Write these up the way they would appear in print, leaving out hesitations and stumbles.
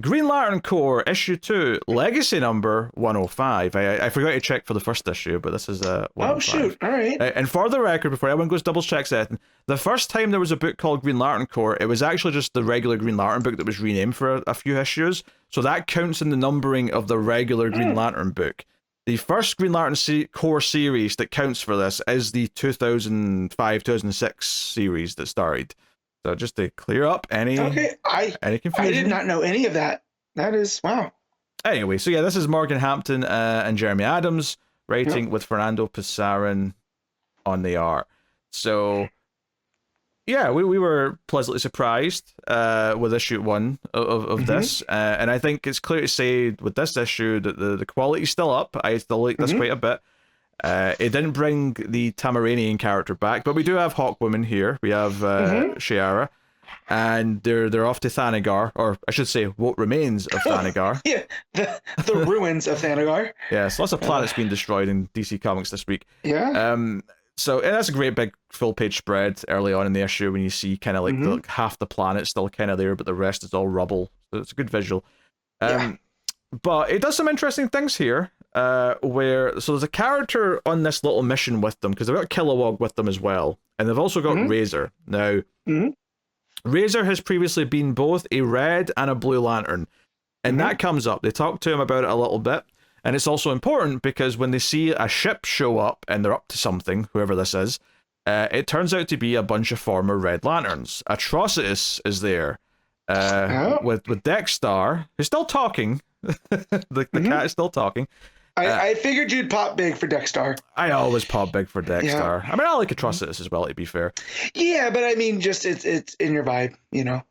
Green Lantern Corps issue 2, legacy number 105. I forgot to check for the first issue, but this is Oh 105. shoot! All right. And for the record, before everyone goes double checks that, the first time there was a book called Green Lantern Corps, it was actually just the regular Green Lantern book that was renamed for a few issues. So that counts in the numbering of the regular Green Lantern book. The first Green Lantern Corps series that counts for this is the 2005-2006 series that started. So just to clear up any confusion. I did not know any of that. That is, wow. Anyway, so yeah, this is Morgan Hampton and Jeremy Adams writing with Fernando Pasarín on the art. So yeah, we were pleasantly surprised with issue 1 of this. And I think it's clear to say with this issue that the quality's still up. I still like this quite a bit. It didn't bring the Tamaranian character back, but we do have Hawkwoman here. We have Shiara, and they're off to Thanagar, or I should say, what remains of Thanagar. Yeah, the ruins of Thanagar. Yeah, so lots of planets being destroyed in DC Comics this week. Yeah. So and that's a great big full page spread early on in the issue when you see kind of like half the planet still kind of there, but the rest is all rubble. So it's a good visual. But it does some interesting things here. Where there's a character on this little mission with them because they've got Kilowog with them as well, and they've also got Razor. Now, Razor has previously been both a red and a blue lantern, and that comes up. They talk to him about it a little bit, and it's also important because when they see a ship show up and they're up to something, whoever this is, it turns out to be a bunch of former Red Lanterns. Atrocitus is there with Dexstar, who's still talking. the cat is still talking. I figured you'd pop big for Dexstar. I always pop big for Dexstar. I mean, I like Atrocitus as well, to be fair. Yeah, but I mean, just it's in your vibe, you know.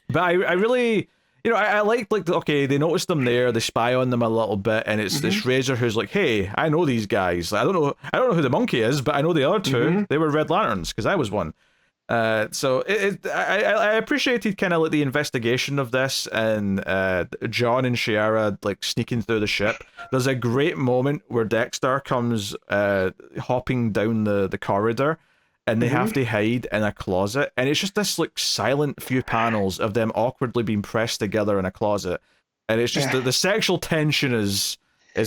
But I really, I like okay, they notice them there, they spy on them a little bit, and it's this Razor who's like, hey, I know these guys. I don't know who the monkey is, but I know the other two. They were Red Lanterns because I was one. So I appreciated kind of like the investigation of this and John and Shiara like sneaking through the ship. There's a great moment where Dexter comes hopping down the corridor and they have to hide in a closet, and it's just this like silent few panels of them awkwardly being pressed together in a closet, and it's just the sexual tension is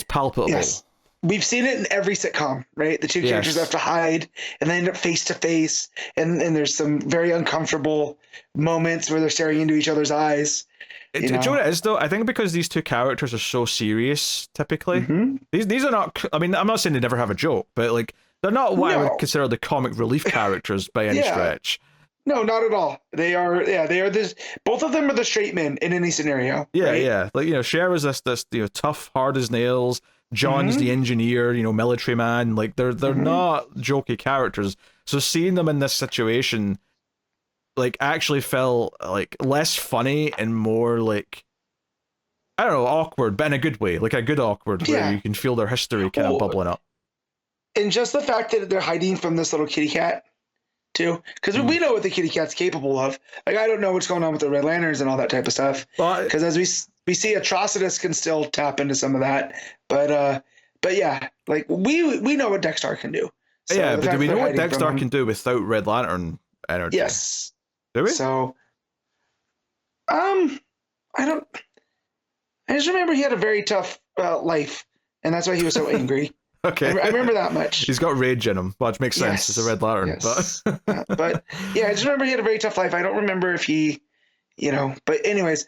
palpable. Yes. We've seen it in every sitcom, right? The two characters have to hide and they end up face to face. And there's some very uncomfortable moments where they're staring into each other's eyes. Do you know what it is, though? I think because these two characters are so serious, typically. These are not... I mean, I'm not saying they never have a joke, but like they're not what I would consider the comic relief characters by any stretch. No, not at all. They are this. Both of them are the straight men in any scenario. Yeah, right? yeah. Like, Cher is this tough, hard as nails. John's the engineer, military man. Like they're not jokey characters. So seeing them in this situation, like, actually felt like less funny and more like, I don't know, awkward, but in a good way, like a good awkward where you can feel their history kind of bubbling up. And just the fact that they're hiding from this little kitty cat, too, because we know what the kitty cat's capable of. Like, I don't know what's going on with the Red Lanterns and all that type of stuff. Because as we see, Atrocitus can still tap into some of that. But yeah, like we know what Dexstar can do. So yeah, but do we know what Dexstar can do without Red Lantern energy? Yes. Do we? So, I just remember he had a very tough life, and that's why he was so angry. Okay. I remember that much. He's got rage in him, which makes sense. It's a Red Lantern. Yes. But yeah, I just remember he had a very tough life. I don't remember if he, but anyways,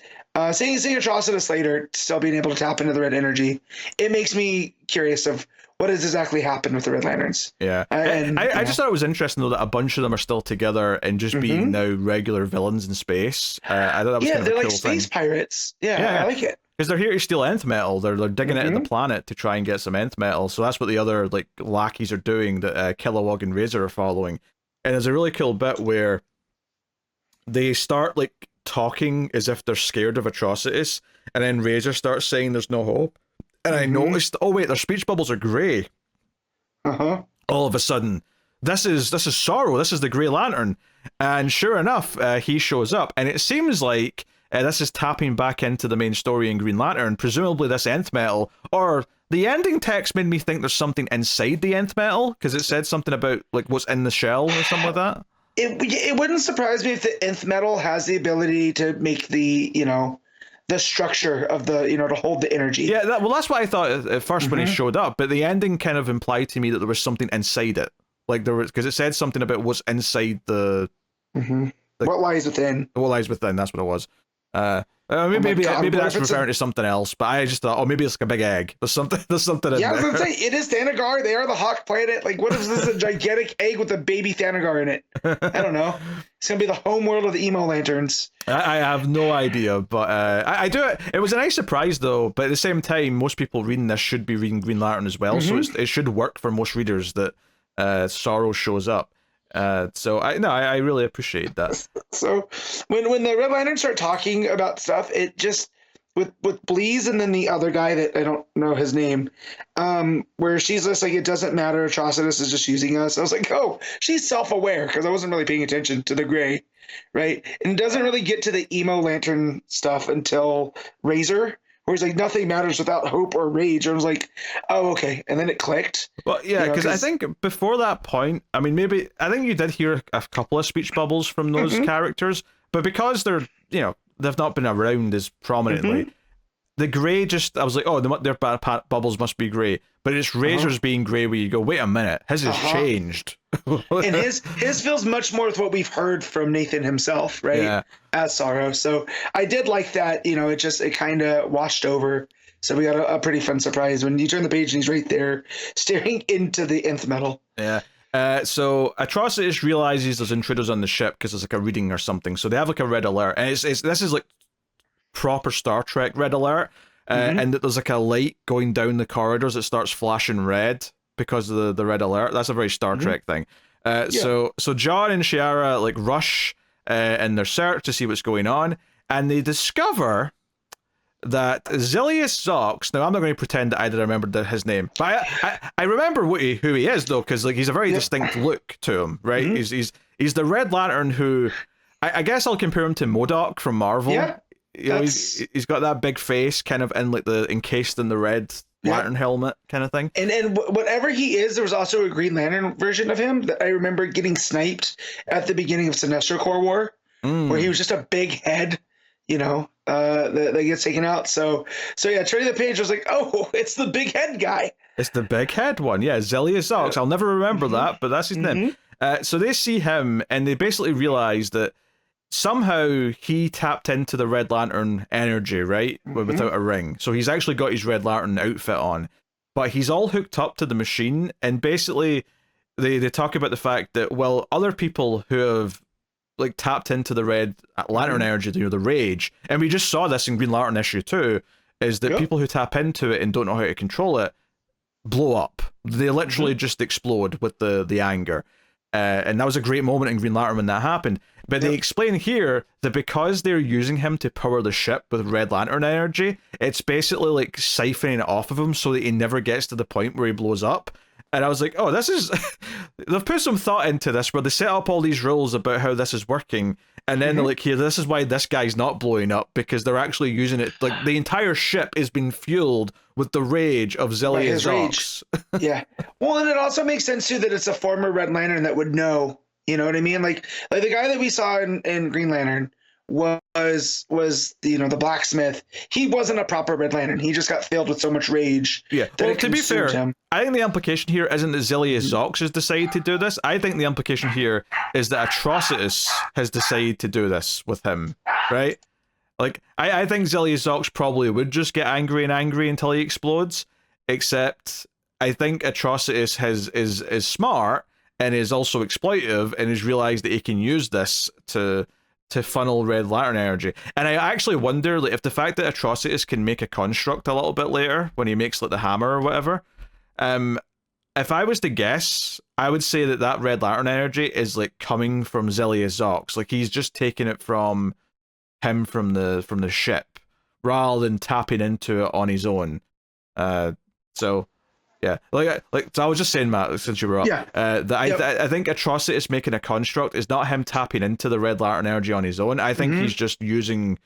seeing Atrocitus later, still being able to tap into the red energy, it makes me curious of what has exactly happened with the Red Lanterns. Yeah. And I just thought it was interesting, though, that a bunch of them are still together and just being now regular villains in space. I thought that was kind of a cool thing. Yeah, they're like space pirates. Yeah, I like it. Because they're here to steal nth metal. They're digging into the planet to try and get some nth metal. So that's what the other like lackeys are doing that Kilowog and Razor are following. And there's a really cool bit where they start like talking as if they're scared of Atrocitus, and then Razor starts saying there's no hope. And I noticed, oh wait, their speech bubbles are grey. All of a sudden, this is Sorrow. This is the Grey Lantern. And sure enough, he shows up, and it seems like this is tapping back into the main story in Green Lantern, presumably this nth metal, or the ending text made me think there's something inside the nth metal, because it said something about like what's in the shell or something like that. It wouldn't surprise me if the nth metal has the ability to make the the structure of the, to hold the energy. Yeah, that's what I thought at first when he showed up, but the ending kind of implied to me that there was something inside it. Like there was, because it said something about what's inside the what lies within. What lies within, that's what it was. Maybe that's referring to something else, but I just thought, maybe it's like a big egg. There's something in there. Yeah, I was gonna say, it is Thanagar. They are the Hawk planet. Like, what if this is a gigantic egg with a baby Thanagar in it? I don't know. It's gonna be the home world of the emo lanterns. I have no idea, but I do it. It was a nice surprise though. But at the same time, most people reading this should be reading Green Lantern as well, so it should work for most readers that Sorrow shows up. So I really appreciate that. So when the Red Lanterns start talking about stuff, it just with Bleeze and then the other guy that I don't know his name, where she's just like, it doesn't matter, Atrocitus is just using us. I was like, oh, she's self-aware, because I wasn't really paying attention to the gray, right? And it doesn't really get to the emo lantern stuff until Razor, where he's like, nothing matters without hope or rage. And I was like, oh, okay. And then it clicked. Well, yeah, because I think before that point, I mean, maybe, I think you did hear a couple of speech bubbles from those characters, but because they're, they've not been around as prominently, the grey just, I was like, oh, their bubbles must be grey. But it's Razor's being grey where you go, wait a minute, his has changed. And his feels much more with what we've heard from Nathan himself, right? Yeah. As Sorrow. So I did like that, it kind of washed over. So we got a pretty fun surprise when you turn the page and he's right there staring into the nth metal. Yeah. So Atrocitus realizes there's intruders on the ship because there's like a reading or something. So they have like a red alert. And this is like proper Star Trek red alert. And that there's like a light going down the corridors that starts flashing red because of the red alert. That's a very Star Trek thing. So John and Shiara like rush in their search to see what's going on, and they discover that Zilius Zox. Now I'm not going to pretend that I did remember his name, but I remember who he is though, because like he's a very distinct look to him, right? He's the Red Lantern who I guess I'll compare him to MODOK from Marvel. Yeah. He's got that big face, kind of in like encased in the red lantern helmet kind of thing. And whatever he is, there was also a Green Lantern version of him that I remember getting sniped at the beginning of Sinestro Corps War, where he was just a big head, that gets taken out. So yeah, turning the page was like, oh, it's the big head guy. It's the big head one, yeah, Zilius Zox. I'll never remember that, but that's his name. So they see him, and they basically realize that somehow he tapped into the Red Lantern energy, right? Without a ring. So he's actually got his Red Lantern outfit on, but he's all hooked up to the machine. And basically they talk about the fact that, well, other people who have like tapped into the Red Lantern energy, the rage, and we just saw this in Green Lantern issue 2, is that people who tap into it and don't know how to control it blow up. They literally just explode with the anger. And that was a great moment in Green Lantern when that happened. But they explain here that because they're using him to power the ship with Red Lantern energy, it's basically like siphoning it off of him so that he never gets to the point where he blows up. And I was like, oh, this is... They've put some thought into this where they set up all these rules about how this is working. And then they're like, here, this is why this guy's not blowing up, because they're actually using it. Like, the entire ship is being fueled with the rage of Zilius Zox. Yeah. Well, and it also makes sense, too, that it's a former Red Lantern that would know. You know what I mean? Like the guy that we saw in Green Lantern was the blacksmith. He wasn't a proper Red Lantern. He just got filled with so much rage. Yeah. Well, to be fair, I think the implication here isn't that Zilius Zox has decided to do this. I think the implication here is that Atrocitus has decided to do this with him, right? Like, I think Zilius Zox probably would just get angry until he explodes, except I think Atrocitus is smart and is also exploitative and has realized that he can use this to funnel Red Lantern energy. And I actually wonder, like, if the fact that Atrocitus can make a construct a little bit later when he makes like the hammer or whatever, if I was to guess, I would say that Red Lantern energy is like coming from Zilius Zox. Like, he's just taking it from him from the ship rather than tapping into it on his own. So yeah, so I was just saying, Matt, since you were up, that I think Atrocitus making a construct is not him tapping into the Red Lantern energy on his own. I think he's just using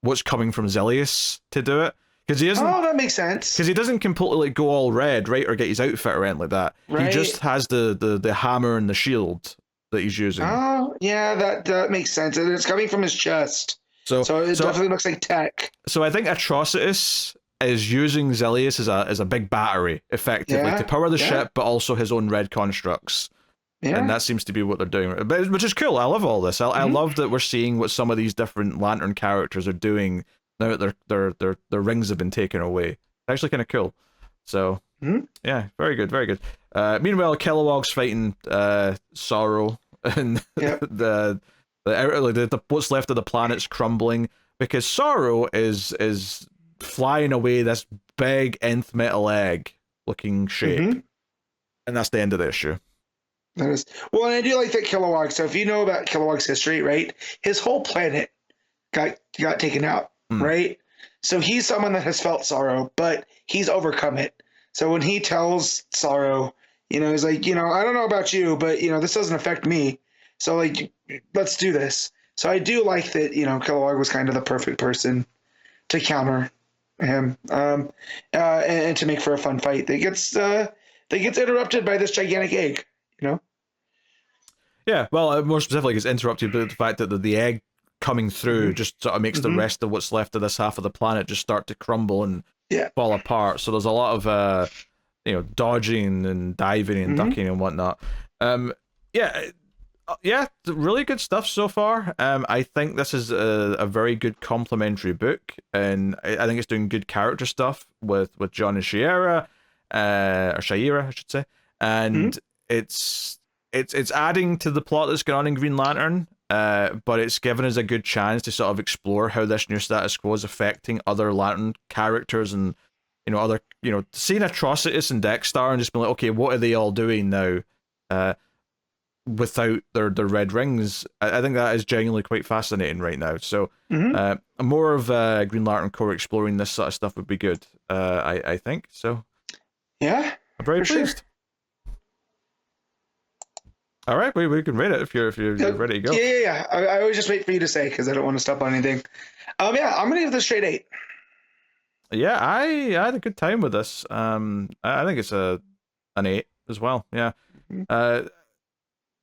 what's coming from Zilius to do it, because he doesn't. Oh, that makes sense. Because he doesn't completely like go all red, right, or get his outfit or anything like that. Right. He just has the hammer and the shield that he's using. Oh, yeah, that makes sense, and it's coming from his chest. So it definitely looks like tech. So I think Atrocitus is using Zelius as a big battery, effectively, to power the ship, but also his own red constructs. Yeah. And that seems to be what they're doing, which is cool. I love all this. I love that we're seeing what some of these different Lantern characters are doing now that their rings have been taken away. It's actually kind of cool. So, yeah, very good, very good. Meanwhile, Kilowog's fighting Sorrow, and the what's left of the planet's crumbling because Sorrow is flying away this big nth metal egg looking shape, and that's the end of the issue. That is well, and I do like that Kilowog. So if you know about Kilowog's history, right, his whole planet got taken out, right? So he's someone that has felt sorrow, but he's overcome it. So when he tells Sorrow, he's like, I don't know about you, but this doesn't affect me. So like, let's do this. So I do like that. Kilowog was kind of the perfect person to counter him, and to make for a fun fight. That gets interrupted by this gigantic egg. Yeah, well, more specifically, it's interrupted by the fact that the egg coming through just sort of makes the rest of what's left of this half of the planet just start to crumble and fall apart. So there's a lot of dodging and diving and ducking and whatnot. Really good stuff so far. I think this is a very good complementary book, and I think it's doing good character stuff with John and Shiera, or Shaira, I should say, and it's adding to the plot that's going on in Green Lantern, but it's given us a good chance to sort of explore how this new status quo is affecting other Lantern characters and seeing Atrocitus and Dexter and just being like, okay, what are they all doing now without their red rings? I think that is genuinely quite fascinating right now. So more of Green Lantern Corps exploring this sort of stuff would be good, I think. So yeah, I'm very pleased. Sure. All right, we can rate it if you're ready to go. Yeah. I always just wait for you to say because I don't want to stop on anything. I'm gonna give this straight 8. Yeah, I had a good time with this. I think it's an 8 as well. Yeah. I've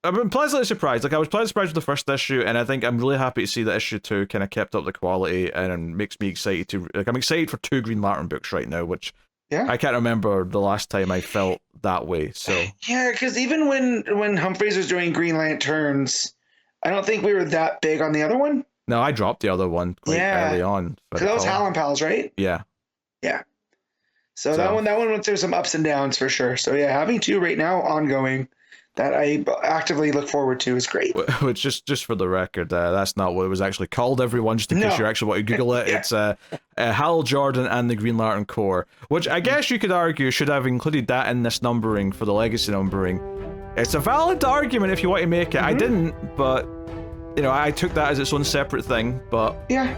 been pleasantly surprised. Like I was pleasantly surprised with the first issue, and I think I'm really happy to see that issue 2 kind of kept up the quality and makes me excited to. Like I'm excited for 2 Green Lantern books right now, which I can't remember the last time I felt that way. So yeah, because even when Humphreys was doing Green Lanterns, I don't think we were that big on the other one. No, I dropped the other one quite early on. Because that was Hal and Pals, right? Yeah. Yeah. So that one went through some ups and downs for sure. So yeah, having 2 right now ongoing that I actively look forward to is great. Which just for the record, that's not what it was actually called, everyone, just in case you actually want to Google it. It's Hal Jordan and the Green Lantern Corps, which I guess you could argue should have included that in this numbering for the legacy numbering. It's a valid argument if you want to make it. I didn't, but I took that as its own separate thing, but yeah.